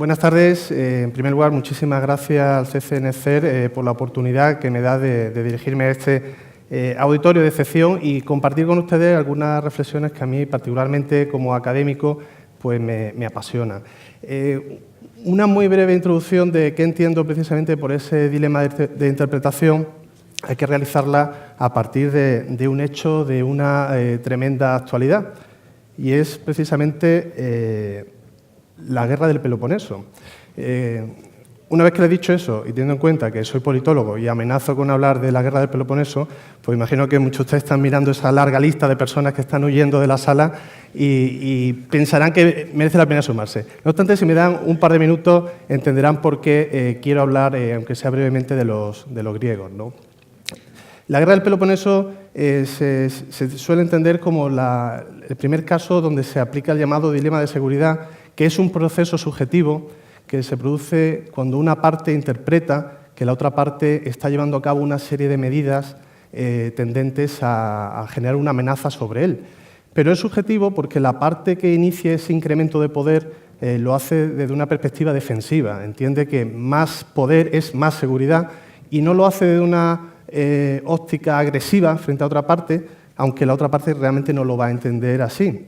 Buenas tardes. En primer lugar, muchísimas gracias al CCNCER por la oportunidad que me da de dirigirme a este auditorio de excepción y compartir con ustedes algunas reflexiones que a mí, particularmente como académico, pues me apasionan. Una muy breve introducción de qué entiendo precisamente por ese dilema de interpretación. Hay que realizarla a partir de un hecho de una tremenda actualidad, y es precisamente la guerra del Peloponeso. Una vez que le he dicho eso, y teniendo en cuenta que soy politólogo y amenazo con hablar de la guerra del Peloponeso, pues imagino que muchos de ustedes están mirando esa larga lista de personas que están huyendo de la sala y pensarán que merece la pena sumarse. No obstante, si me dan un par de minutos, entenderán por qué quiero hablar, aunque sea brevemente, de los griegos, ¿no? La guerra del Peloponeso se suele entender como el primer caso donde se aplica el llamado dilema de seguridad, que es un proceso subjetivo que se produce cuando una parte interpreta que la otra parte está llevando a cabo una serie de medidas tendentes a generar una amenaza sobre él. Pero es subjetivo porque la parte que inicia ese incremento de poder lo hace desde una perspectiva defensiva. Entiende que más poder es más seguridad y no lo hace desde una óptica agresiva frente a otra parte, aunque la otra parte realmente no lo va a entender así.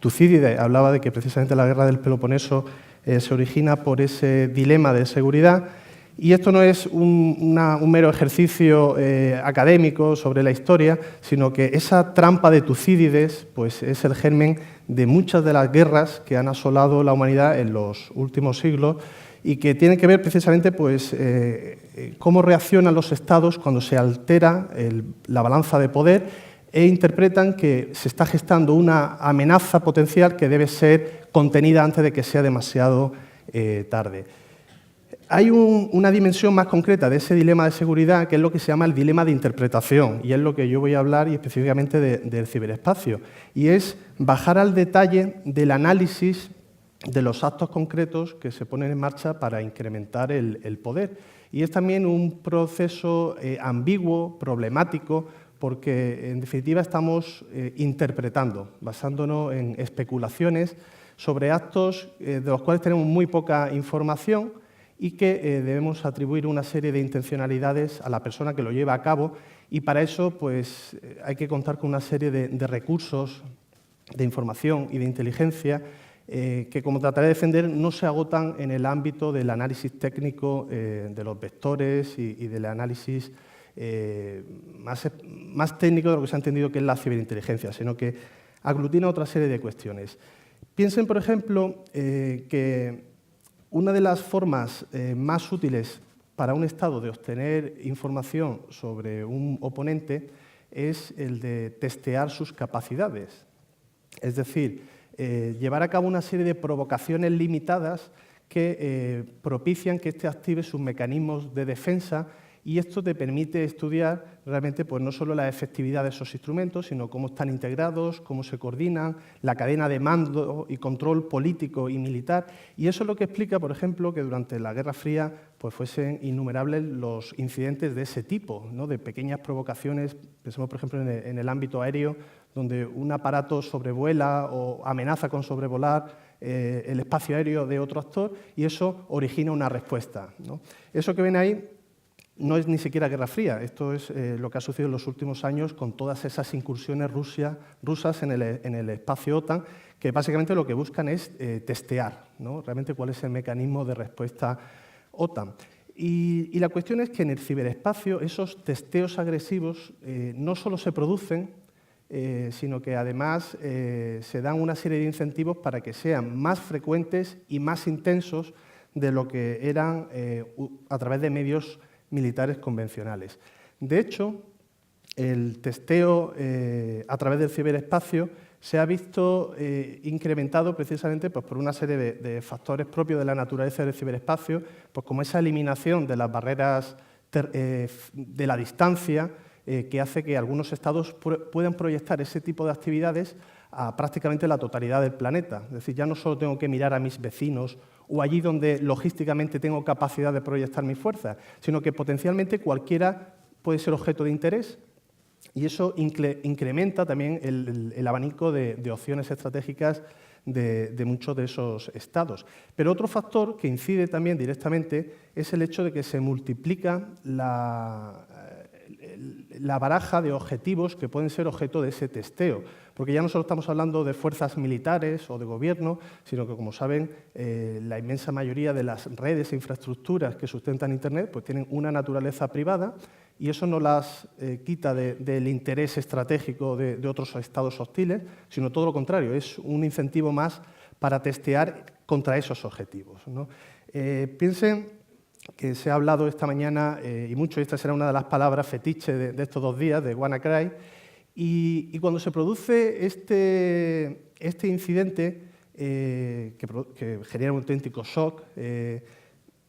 Tucídides hablaba de que precisamente la guerra del Peloponeso se origina por ese dilema de seguridad, y esto no es un mero ejercicio académico sobre la historia, sino que esa trampa de Tucídides pues, es el germen de muchas de las guerras que han asolado la humanidad en los últimos siglos y que tienen que ver precisamente pues, cómo reaccionan los estados cuando se altera la balanza de poder e interpretan que se está gestando una amenaza potencial que debe ser contenida antes de que sea demasiado tarde. Hay una dimensión más concreta de ese dilema de seguridad, que es lo que se llama el dilema de interpretación, y es lo que yo voy a hablar y específicamente del ciberespacio, y es bajar al detalle del análisis de los actos concretos que se ponen en marcha para incrementar el poder. Y es también un proceso ambiguo, problemático, porque en definitiva estamos interpretando, basándonos en especulaciones sobre actos de los cuales tenemos muy poca información y que debemos atribuir una serie de intencionalidades a la persona que lo lleva a cabo, y para eso pues, hay que contar con una serie de recursos de información y de inteligencia que, como trataré de defender, no se agotan en el ámbito del análisis técnico de los vectores y del análisis más técnico de lo que se ha entendido que es la ciberinteligencia, sino que aglutina otra serie de cuestiones. Piensen, por ejemplo, que una de las formas más útiles para un Estado de obtener información sobre un oponente es el de testear sus capacidades. Es decir, llevar a cabo una serie de provocaciones limitadas que propician que éste active sus mecanismos de defensa, y esto te permite estudiar realmente pues, no solo la efectividad de esos instrumentos, sino cómo están integrados, cómo se coordinan, la cadena de mando y control político y militar. Y eso es lo que explica, por ejemplo, que durante la Guerra Fría pues, fuesen innumerables los incidentes de ese tipo, ¿no? De pequeñas provocaciones. Pensemos, por ejemplo, en el ámbito aéreo, donde un aparato sobrevuela o amenaza con sobrevolar el espacio aéreo de otro actor, y eso origina una respuesta, ¿no? Eso que ven ahí no es ni siquiera Guerra Fría, esto es lo que ha sucedido en los últimos años con todas esas incursiones rusas en el espacio OTAN, que básicamente lo que buscan es testear, ¿no? Realmente cuál es el mecanismo de respuesta OTAN. Y la cuestión es que en el ciberespacio esos testeos agresivos no solo se producen, sino que además se dan una serie de incentivos para que sean más frecuentes y más intensos de lo que eran a través de medios militares convencionales. De hecho, el testeo a través del ciberespacio se ha visto incrementado precisamente pues, por una serie de factores propios de la naturaleza del ciberespacio, pues, como esa eliminación de las barreras de la distancia, que hace que algunos estados puedan proyectar ese tipo de actividades a prácticamente la totalidad del planeta. Es decir, ya no solo tengo que mirar a mis vecinos o allí donde logísticamente tengo capacidad de proyectar mis fuerzas, sino que potencialmente cualquiera puede ser objeto de interés, y eso incrementa también el abanico de opciones estratégicas de muchos de esos estados. Pero otro factor que incide también directamente es el hecho de que se multiplica la baraja de objetivos que pueden ser objeto de ese testeo, porque ya no solo estamos hablando de fuerzas militares o de gobierno, sino que, como saben, la inmensa mayoría de las redes e infraestructuras que sustentan Internet pues tienen una naturaleza privada y eso no las quita del interés estratégico de otros estados hostiles, sino todo lo contrario, es un incentivo más para testear contra esos objetivos, ¿no? Piensen que se ha hablado esta mañana, y mucho, esta será una de las palabras fetiche de estos 2 días, de WannaCry, y cuando se produce este incidente, que genera un auténtico shock,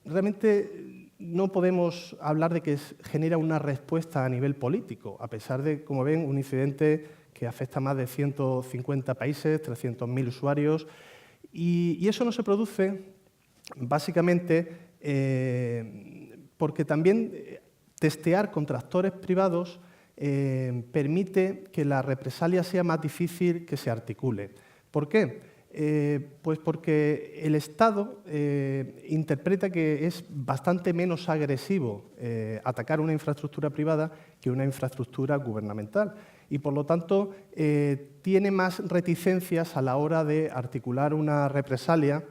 realmente no podemos hablar de que genera una respuesta a nivel político, a pesar de, como ven, un incidente que afecta a más de 150 países, 300.000 usuarios, y eso no se produce básicamente porque también testear contra actores privados permite que la represalia sea más difícil que se articule. ¿Por qué? Pues porque el Estado interpreta que es bastante menos agresivo atacar una infraestructura privada que una infraestructura gubernamental y, por lo tanto, tiene más reticencias a la hora de articular una represalia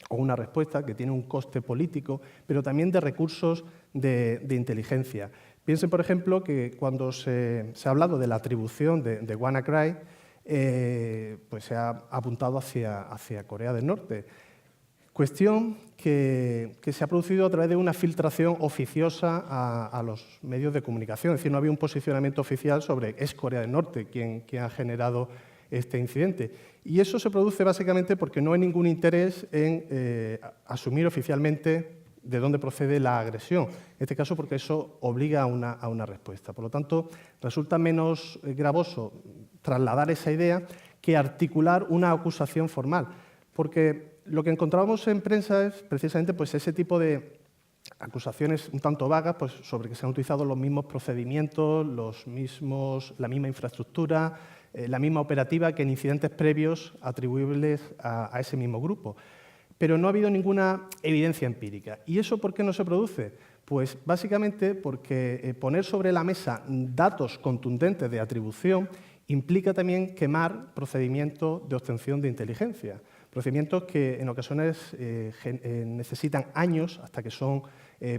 o una respuesta que tiene un coste político, pero también de recursos de inteligencia. Piensen, por ejemplo, que cuando se ha hablado de la atribución de WannaCry, pues se ha apuntado hacia Corea del Norte. Cuestión que se ha producido a través de una filtración oficiosa a los medios de comunicación. Es decir, no había un posicionamiento oficial sobre es Corea del Norte quien ha generado este incidente. Y eso se produce básicamente porque no hay ningún interés en asumir oficialmente de dónde procede la agresión. En este caso, porque eso obliga a una respuesta. Por lo tanto, resulta menos gravoso trasladar esa idea que articular una acusación formal. Porque lo que encontrábamos en prensa es precisamente pues, ese tipo de acusaciones un tanto vagas pues, sobre que se han utilizado los mismos procedimientos, la misma infraestructura, la misma operativa que en incidentes previos atribuibles a ese mismo grupo. Pero no ha habido ninguna evidencia empírica. ¿Y eso por qué no se produce? Pues básicamente porque poner sobre la mesa datos contundentes de atribución implica también quemar procedimientos de obtención de inteligencia, procedimientos que en ocasiones necesitan años hasta que son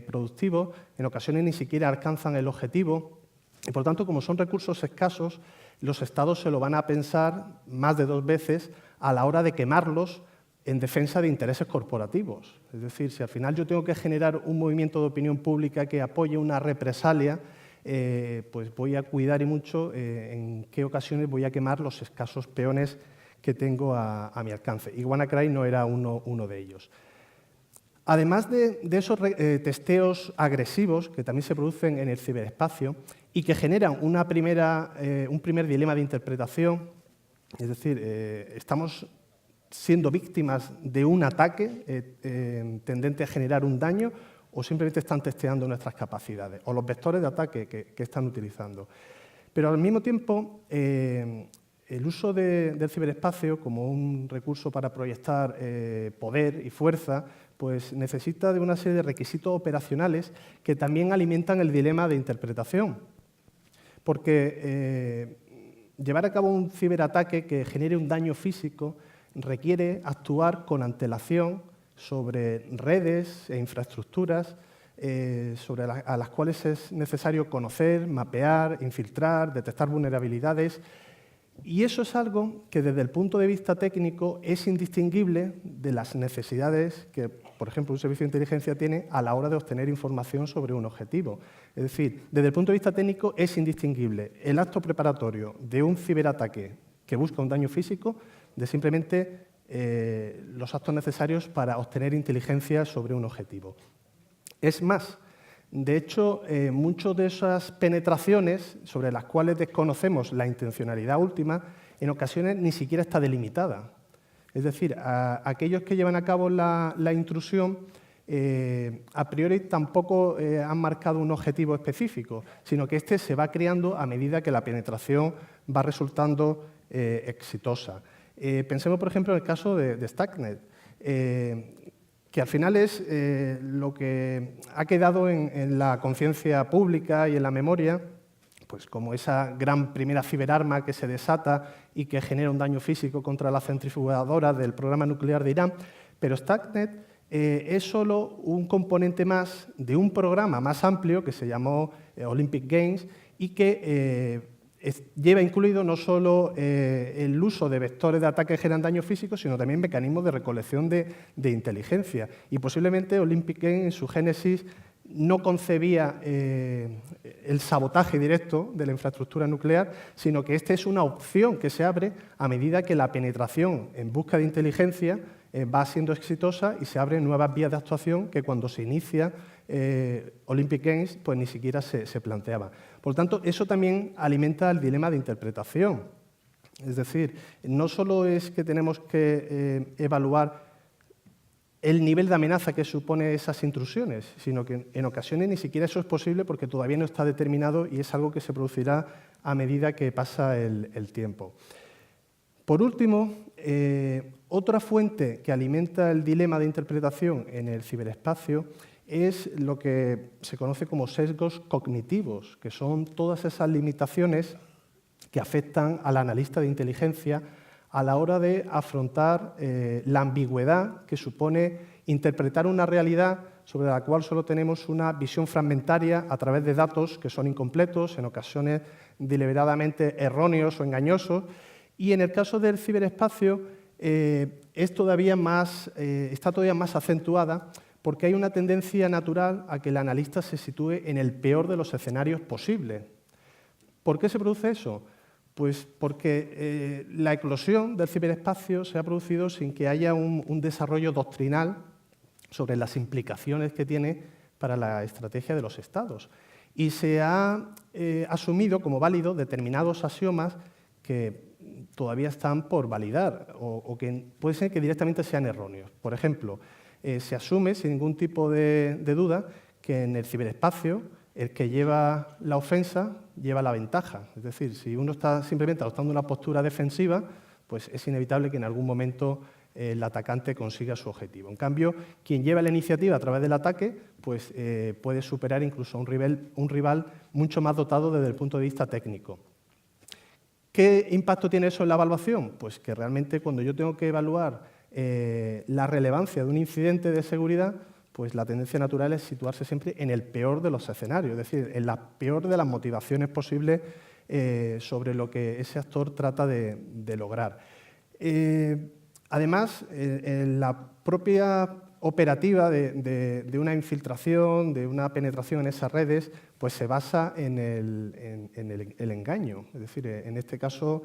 productivos, en ocasiones ni siquiera alcanzan el objetivo y, por tanto, como son recursos escasos, los estados se lo van a pensar más de 2 veces a la hora de quemarlos en defensa de intereses corporativos. Es decir, si al final yo tengo que generar un movimiento de opinión pública que apoye una represalia, pues voy a cuidar y mucho en qué ocasiones voy a quemar los escasos peones que tengo a mi alcance. Y WannaCry no era uno de ellos. Además de esos testeos agresivos que también se producen en el ciberespacio y que generan un primer dilema de interpretación, es decir, estamos siendo víctimas de un ataque tendente a generar un daño o simplemente están testeando nuestras capacidades o los vectores de ataque que están utilizando. Pero al mismo tiempo, el uso del ciberespacio como un recurso para proyectar poder y fuerza pues necesita de una serie de requisitos operacionales que también alimentan el dilema de interpretación. Porque llevar a cabo un ciberataque que genere un daño físico requiere actuar con antelación sobre redes e infraestructuras a las cuales es necesario conocer, mapear, infiltrar, detectar vulnerabilidades. Y eso es algo que desde el punto de vista técnico es indistinguible de las necesidades que, por ejemplo, un servicio de inteligencia tiene a la hora de obtener información sobre un objetivo. Es decir, desde el punto de vista técnico es indistinguible el acto preparatorio de un ciberataque que busca un daño físico de simplemente los actos necesarios para obtener inteligencia sobre un objetivo. Es más, de hecho, muchas de esas penetraciones sobre las cuales desconocemos la intencionalidad última, en ocasiones ni siquiera está delimitada. Es decir, aquellos que llevan a cabo la intrusión, a priori tampoco han marcado un objetivo específico, sino que este se va creando a medida que la penetración va resultando exitosa. Pensemos, por ejemplo, en el caso de Stuxnet, que al final es lo que ha quedado en la conciencia pública y en la memoria, pues como esa gran primera ciberarma que se desata y que genera un daño físico contra la centrifugadora del programa nuclear de Irán. Pero Stuxnet es solo un componente más de un programa más amplio que se llamó Olympic Games y que lleva incluido no solo el uso de vectores de ataque que generan daño físico, sino también mecanismos de recolección de inteligencia. Y posiblemente Olympic Games en su génesis no concebía el sabotaje directo de la infraestructura nuclear, sino que esta es una opción que se abre a medida que la penetración en busca de inteligencia va siendo exitosa y se abren nuevas vías de actuación que cuando se inicia Olympic Games pues ni siquiera se planteaba. Por lo tanto, eso también alimenta el dilema de interpretación. Es decir, no solo es que tenemos que evaluar el nivel de amenaza que supone esas intrusiones, sino que en ocasiones ni siquiera eso es posible porque todavía no está determinado y es algo que se producirá a medida que pasa el tiempo. Por último, otra fuente que alimenta el dilema de interpretación en el ciberespacio es lo que se conoce como sesgos cognitivos, que son todas esas limitaciones que afectan al analista de inteligencia a la hora de afrontar la ambigüedad que supone interpretar una realidad sobre la cual solo tenemos una visión fragmentaria a través de datos que son incompletos, en ocasiones deliberadamente erróneos o engañosos. Y en el caso del ciberespacio está todavía más acentuada porque hay una tendencia natural a que el analista se sitúe en el peor de los escenarios posibles. ¿Por qué se produce eso? Pues porque la eclosión del ciberespacio se ha producido sin que haya un desarrollo doctrinal sobre las implicaciones que tiene para la estrategia de los Estados. Y se ha asumido como válido determinados axiomas que todavía están por validar o que puede ser que directamente sean erróneos. Por ejemplo, se asume sin ningún tipo de duda que en el ciberespacio el que lleva la ofensa lleva la ventaja. Es decir, si uno está simplemente adoptando una postura defensiva, pues es inevitable que en algún momento el atacante consiga su objetivo. En cambio, quien lleva la iniciativa a través del ataque, pues puede superar incluso a un rival mucho más dotado desde el punto de vista técnico. ¿Qué impacto tiene eso en la evaluación? Pues que realmente cuando yo tengo que evaluar la relevancia de un incidente de seguridad, pues la tendencia natural es situarse siempre en el peor de los escenarios, es decir, en la peor de las motivaciones posibles sobre lo que ese actor trata de lograr. Además, en la propia operativa de una infiltración, de una penetración en esas redes, pues se basa en el engaño. Es decir, en este caso,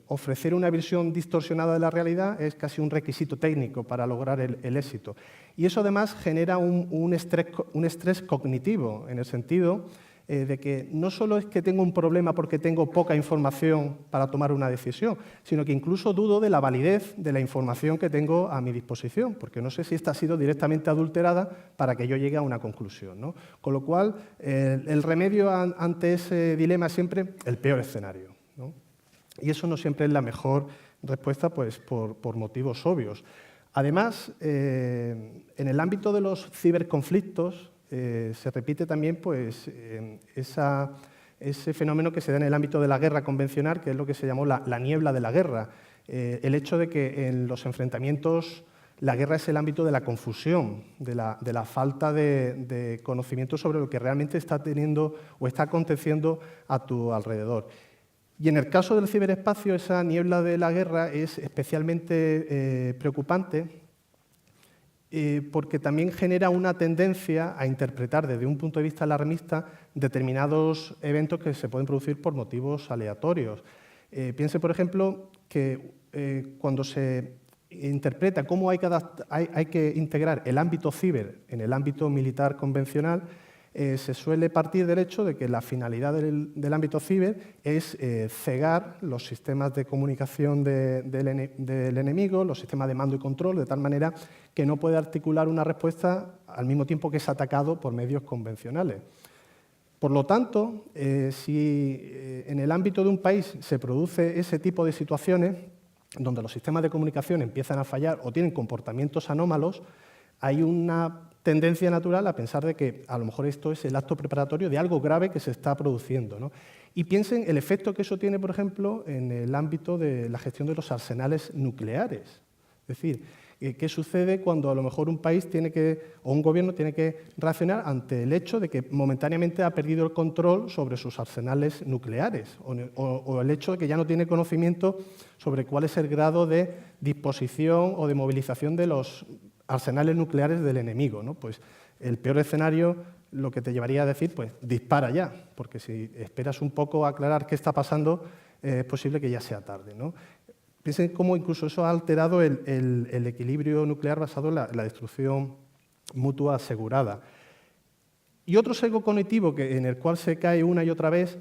ofrecer una visión distorsionada de la realidad es casi un requisito técnico para lograr el éxito. Y eso además genera un estrés cognitivo, en el sentido de que no solo es que tengo un problema porque tengo poca información para tomar una decisión, sino que incluso dudo de la validez de la información que tengo a mi disposición, porque no sé si esta ha sido directamente adulterada para que yo llegue a una conclusión, ¿no? Con lo cual, el remedio ante ese dilema es siempre el peor escenario, ¿no? Y eso no siempre es la mejor respuesta, pues, por motivos obvios. Además, en el ámbito de los ciberconflictos, se repite también pues, ese fenómeno que se da en el ámbito de la guerra convencional, que es lo que se llamó la niebla de la guerra. El hecho de que en los enfrentamientos la guerra es el ámbito de la confusión, de la falta de conocimiento sobre lo que realmente está teniendo o está aconteciendo a tu alrededor. Y en el caso del ciberespacio, esa niebla de la guerra es especialmente preocupante porque también genera una tendencia a interpretar desde un punto de vista alarmista determinados eventos que se pueden producir por motivos aleatorios. Piense, por ejemplo, que cuando se interpreta cómo hay que integrar el ámbito ciber en el ámbito militar convencional, se suele partir del hecho de que la finalidad del ámbito ciber es cegar los sistemas de comunicación del enemigo, los sistemas de mando y control, de tal manera que no puede articular una respuesta al mismo tiempo que es atacado por medios convencionales. Por lo tanto, si en el ámbito de un país se produce ese tipo de situaciones, donde los sistemas de comunicación empiezan a fallar o tienen comportamientos anómalos, hay una tendencia natural a pensar de que a lo mejor esto es el acto preparatorio de algo grave que se está produciendo, ¿no? Y piensen el efecto que eso tiene, por ejemplo, en el ámbito de la gestión de los arsenales nucleares. Es decir, ¿qué sucede cuando a lo mejor un país o un gobierno tiene que reaccionar ante el hecho de que momentáneamente ha perdido el control sobre sus arsenales nucleares o el hecho de que ya no tiene conocimiento sobre cuál es el grado de disposición o de movilización de los arsenales nucleares del enemigo, ¿no? Pues el peor escenario lo que te llevaría a decir, pues dispara ya, porque si esperas un poco a aclarar qué está pasando, es posible que ya sea tarde, ¿no? Piensen cómo incluso eso ha alterado el equilibrio nuclear basado en la destrucción mutua asegurada. Y otro sesgo cognitivo en el cual se cae una y otra vez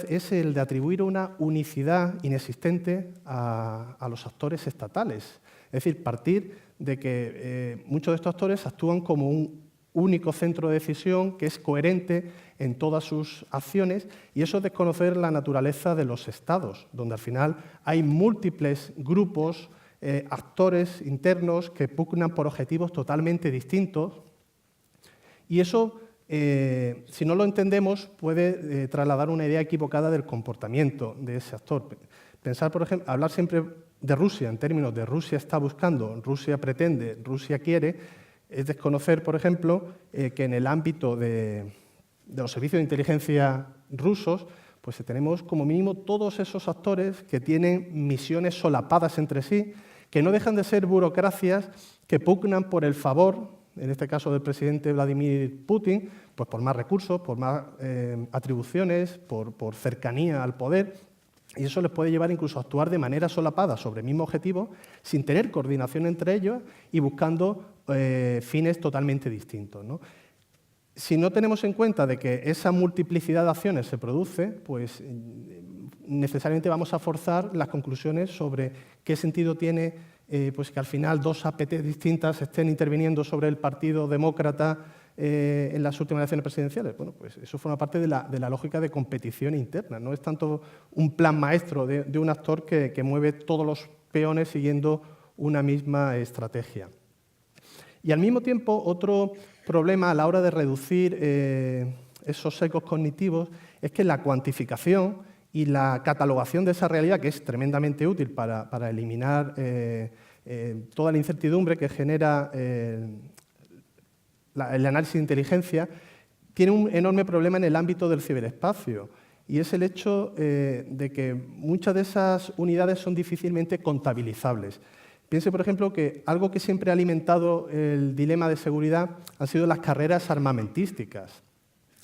es el de atribuir una unicidad inexistente a los actores estatales. Es decir, partir de que muchos de estos actores actúan como un único centro de decisión que es coherente en todas sus acciones, y eso es desconocer la naturaleza de los estados, donde al final hay múltiples grupos, actores internos que pugnan por objetivos totalmente distintos, y eso, si no lo entendemos, puede trasladar una idea equivocada del comportamiento de ese actor. Pensar, por ejemplo, hablar siempre de Rusia en términos de Rusia está buscando, Rusia pretende, Rusia quiere, es desconocer, por ejemplo, que en el ámbito de los servicios de inteligencia rusos, pues tenemos como mínimo todos esos actores que tienen misiones solapadas entre sí, que no dejan de ser burocracias que pugnan por el favor, en este caso del presidente Vladimir Putin, pues por más recursos, por más atribuciones, por cercanía al poder. Y eso les puede llevar incluso a actuar de manera solapada sobre el mismo objetivo, sin tener coordinación entre ellos y buscando fines totalmente distintos, ¿no? Si no tenemos en cuenta de que esa multiplicidad de acciones se produce, pues necesariamente vamos a forzar las conclusiones sobre qué sentido tiene pues que al final dos APT distintas estén interviniendo sobre el Partido Demócrata en las últimas elecciones presidenciales. Bueno, pues eso forma parte de la lógica de competición interna. No es tanto un plan maestro de un actor que mueve todos los peones siguiendo una misma estrategia. Y al mismo tiempo, otro problema a la hora de reducir esos sesgos cognitivos es que la cuantificación y la catalogación de esa realidad, que es tremendamente útil para eliminar toda la incertidumbre que genera el análisis de inteligencia, tiene un enorme problema en el ámbito del ciberespacio, y es el hecho de que muchas de esas unidades son difícilmente contabilizables. Piense, por ejemplo, que algo que siempre ha alimentado el dilema de seguridad han sido las carreras armamentísticas.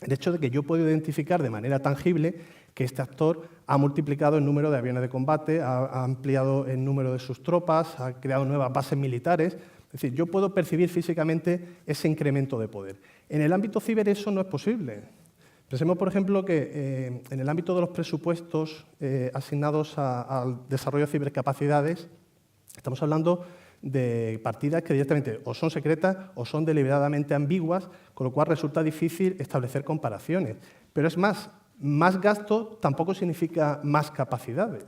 El hecho de que yo puedo identificar de manera tangible que este actor ha multiplicado el número de aviones de combate, ha ampliado el número de sus tropas, ha creado nuevas bases militares. Es decir, yo puedo percibir físicamente ese incremento de poder. En el ámbito ciber eso no es posible. Pensemos, por ejemplo, que en el ámbito de los presupuestos asignados al desarrollo de cibercapacidades, estamos hablando de partidas que directamente o son secretas o son deliberadamente ambiguas, con lo cual resulta difícil establecer comparaciones. Pero es más gasto tampoco significa más capacidades.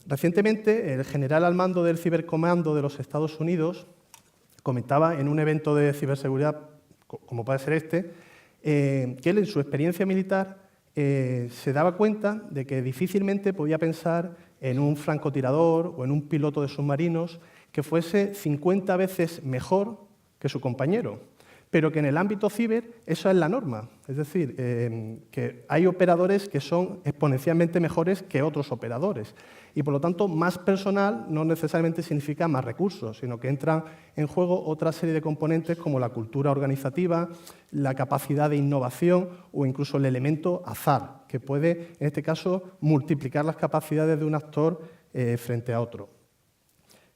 Recientemente, el general al mando del cibercomando de los Estados Unidos comentaba en un evento de ciberseguridad, como puede ser este, que él en su experiencia militar se daba cuenta de que difícilmente podía pensar en un francotirador o en un piloto de submarinos que fuese 50 veces mejor que su compañero, pero que en el ámbito ciber eso es la norma. Es decir, que hay operadores que son exponencialmente mejores que otros operadores. Y, por lo tanto, más personal no necesariamente significa más recursos, sino que entran en juego otra serie de componentes como la cultura organizativa, la capacidad de innovación o incluso el elemento azar, que puede, en este caso, multiplicar las capacidades de un actor frente a otro.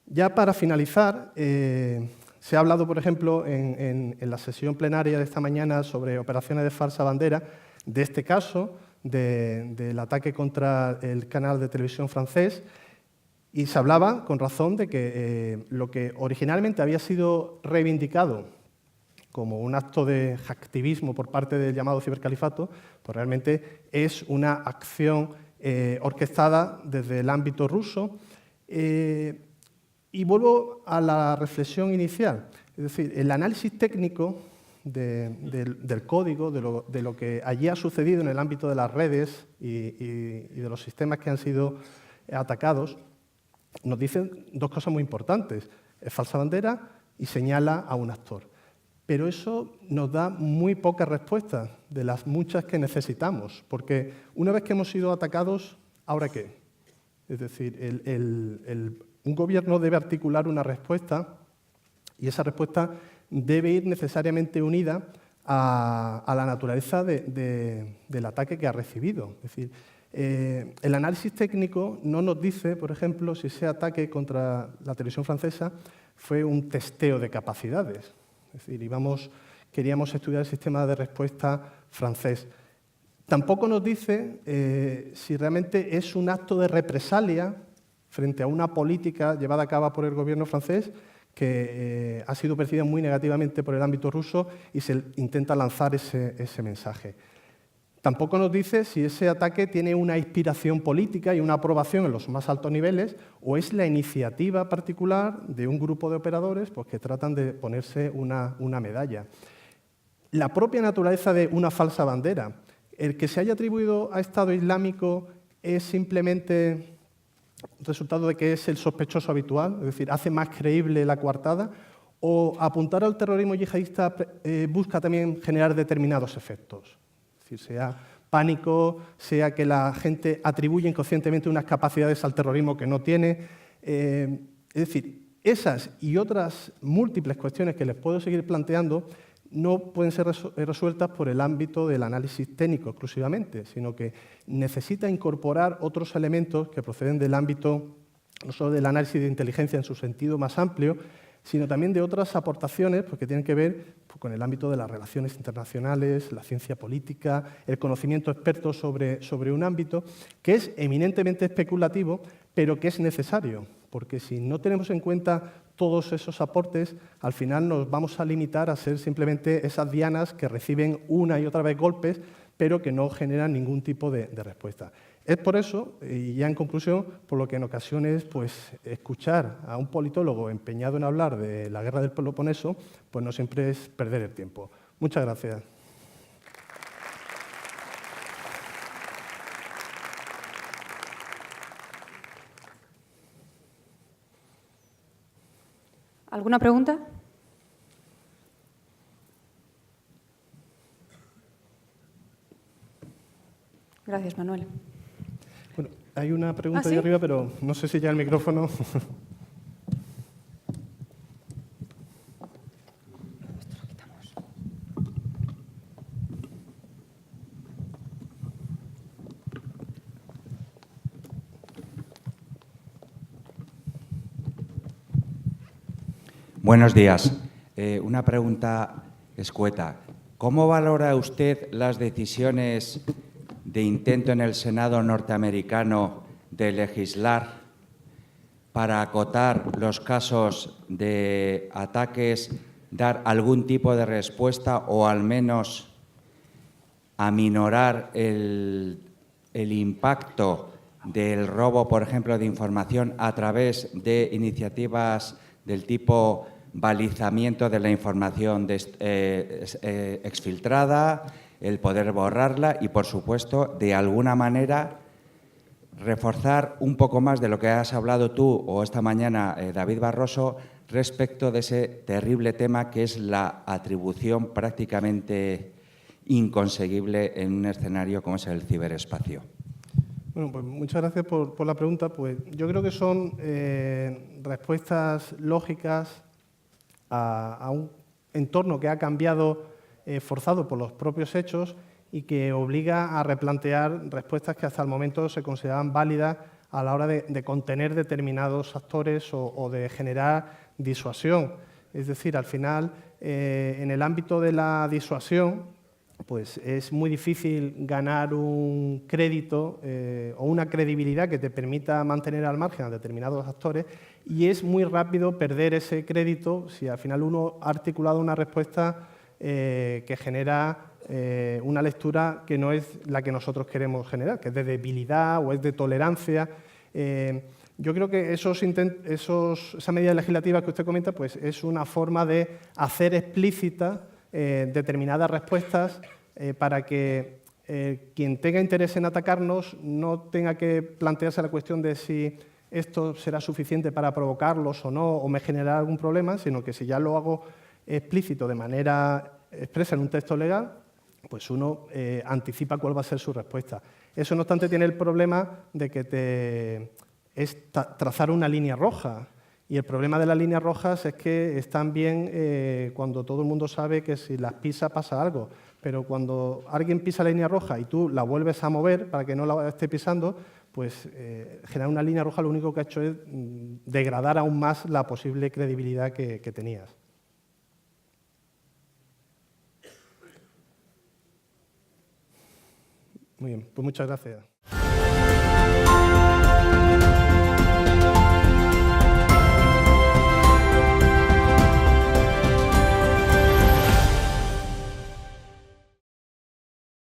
Ya para finalizar, se ha hablado, por ejemplo, en la sesión plenaria de esta mañana sobre operaciones de falsa bandera, de este caso, del ataque contra el canal de televisión francés, y se hablaba, con razón, de que lo que originalmente había sido reivindicado como un acto de hacktivismo por parte del llamado cibercalifato, pues realmente es una acción orquestada desde el ámbito ruso. Y vuelvo a la reflexión inicial, es decir, el análisis técnico del código, de lo que allí ha sucedido en el ámbito de las redes y de los sistemas que han sido atacados, nos dicen dos cosas muy importantes. Es falsa bandera y señala a un actor. Pero eso nos da muy pocas respuestas de las muchas que necesitamos, porque una vez que hemos sido atacados, ¿ahora qué? Es decir, un gobierno debe articular una respuesta y esa respuesta debe ir necesariamente unida a la naturaleza del ataque que ha recibido. Es decir, el análisis técnico no nos dice, por ejemplo, si ese ataque contra la televisión francesa fue un testeo de capacidades. Es decir, queríamos estudiar el sistema de respuesta francés. Tampoco nos dice si realmente es un acto de represalia frente a una política llevada a cabo por el gobierno francés que ha sido percibida muy negativamente por el ámbito ruso y se intenta lanzar ese mensaje. Tampoco nos dice si ese ataque tiene una inspiración política y una aprobación en los más altos niveles o es la iniciativa particular de un grupo de operadores pues, que tratan de ponerse una medalla. La propia naturaleza de una falsa bandera. El que se haya atribuido a Estado Islámico es simplemente resultado de que es el sospechoso habitual, es decir, hace más creíble la coartada, o apuntar al terrorismo yihadista busca también generar determinados efectos. Es decir, sea pánico, sea que la gente atribuye inconscientemente unas capacidades al terrorismo que no tiene. Es decir, esas y otras múltiples cuestiones que les puedo seguir planteando no pueden ser resueltas por el ámbito del análisis técnico exclusivamente, sino que necesita incorporar otros elementos que proceden del ámbito no solo del análisis de inteligencia en su sentido más amplio, sino también de otras aportaciones pues, que tienen que ver pues, con el ámbito de las relaciones internacionales, la ciencia política, el conocimiento experto sobre un ámbito que es eminentemente especulativo, pero que es necesario, porque si no tenemos en cuenta todos esos aportes, al final nos vamos a limitar a ser simplemente esas dianas que reciben una y otra vez golpes, pero que no generan ningún tipo de respuesta. Es por eso, y ya en conclusión, por lo que en ocasiones pues, escuchar a un politólogo empeñado en hablar de la guerra del Peloponeso, pues no siempre es perder el tiempo. Muchas gracias. ¿Alguna pregunta? Gracias, Manuel. Bueno, hay una pregunta ¿Sí? ahí arriba, pero no sé si ya el micrófono... Buenos días. Una pregunta escueta. ¿Cómo valora usted las decisiones de intento en el Senado norteamericano de legislar para acotar los casos de ataques, dar algún tipo de respuesta o al menos aminorar el impacto del robo, por ejemplo, de información a través de iniciativas del tipo balizamiento de la información exfiltrada, el poder borrarla y, por supuesto, de alguna manera reforzar un poco más de lo que has hablado tú o esta mañana, David Barroso, respecto de ese terrible tema que es la atribución prácticamente inconseguible en un escenario como es el ciberespacio? Bueno, pues muchas gracias por la pregunta. Pues yo creo que son respuestas lógicas a un entorno que ha cambiado forzado por los propios hechos y que obliga a replantear respuestas que hasta el momento se consideraban válidas a la hora de contener determinados actores o de generar disuasión. Es decir, al final, en el ámbito de la disuasión, pues es muy difícil ganar un crédito o una credibilidad que te permita mantener al margen a determinados actores y es muy rápido perder ese crédito si al final uno ha articulado una respuesta que genera una lectura que no es la que nosotros queremos generar, que es de debilidad o es de tolerancia. Yo creo que esa medida legislativa que usted comenta pues es una forma de hacer explícitas determinadas respuestas para que quien tenga interés en atacarnos no tenga que plantearse la cuestión de si esto será suficiente para provocarlos o no, o me generará algún problema, sino que si ya lo hago explícito de manera expresa en un texto legal, pues uno anticipa cuál va a ser su respuesta. Eso, no obstante, tiene el problema de que es trazar una línea roja. Y el problema de las líneas rojas es que están bien cuando todo el mundo sabe que si las pisa pasa algo. Pero cuando alguien pisa la línea roja y tú la vuelves a mover para que no la esté pisando, pues generar una línea roja lo único que ha hecho es degradar aún más la posible credibilidad que tenías. Muy bien, pues muchas gracias.